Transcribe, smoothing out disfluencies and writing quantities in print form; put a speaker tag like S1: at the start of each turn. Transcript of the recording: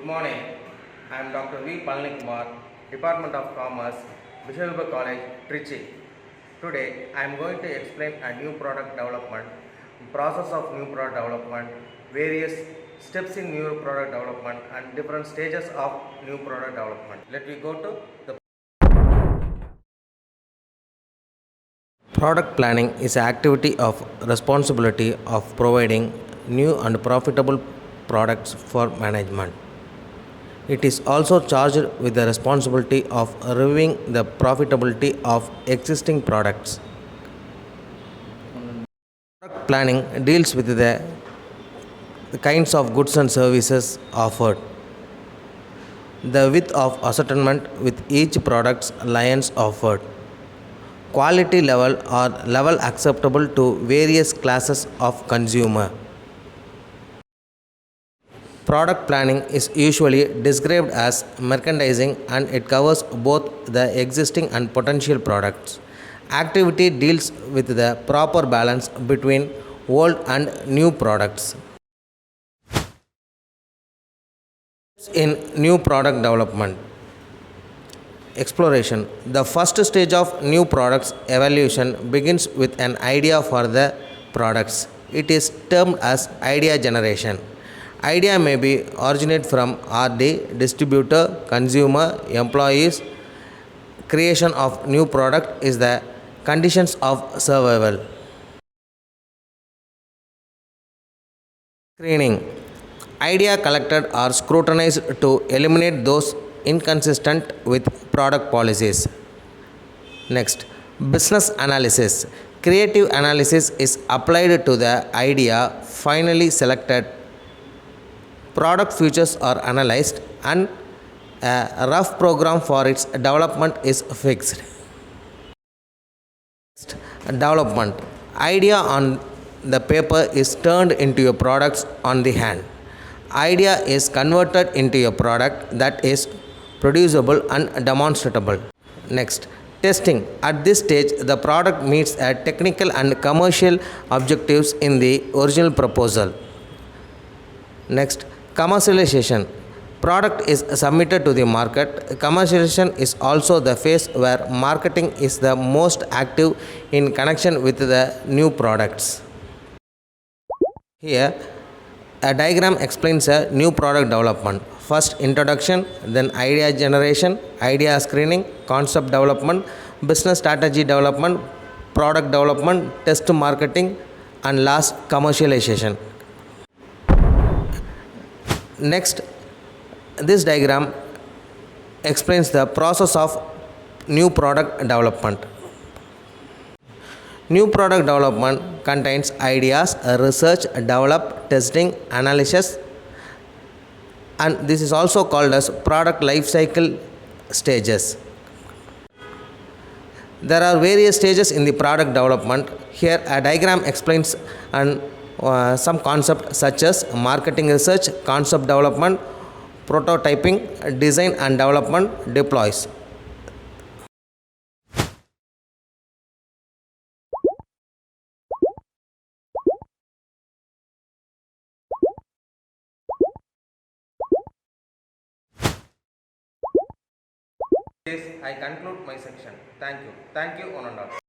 S1: Good morning. I am Dr. V. Palanikumar, Department of Commerce, Vishalva College, Trichy. Today, I am going to explain a new product development, process of new product development, various steps in new product development, and different stages of new product development. Let me go to the product planning is an activity of responsibility of providing new and profitable products for management. It is also charged with the responsibility of reviewing the profitability of existing products. Product planning deals with the kinds of goods and services offered, the width of assortment with each product's lines offered, quality level or level acceptable to various classes of consumer. Product planning is usually described as merchandising and it covers both the existing and potential products. Activity deals with the proper balance between old and new products. In new product development, exploration. The first stage of new products evaluation begins with an idea for the products. It is termed as idea generation. Idea may be originate from RD, distributor, consumer, employees. Creation of new product is the conditions of survival. Screening. Idea collected or scrutinized to eliminate those inconsistent with product policies. Next, business analysis. Creative analysis is applied to the idea finally selected. Product features are analyzed and a rough program for its development is fixed. Next, development. Idea on the paper is turned into a product on the hand. Idea is converted into a product that is producible and demonstrable. Next, testing. At this stage, the product meets a technical and commercial objectives in the original proposal. Next, commercialization. Product is submitted to the market. Commercialization is also the phase where marketing is the most active in connection with the new products. Here, a diagram explains a new product development. First, introduction, then idea generation, idea screening, concept development, business strategy development, product development, test marketing, and last, commercialization. Next, this diagram explains the process of new product development. New product development contains ideas, research, develop, testing, analysis, and this is also called as product life cycle stages. There are various stages in the product development. Here a diagram explains and some concepts such as marketing research, concept development, prototyping, design and development, deploys. I conclude my section. Thank you. Thank you, one and all.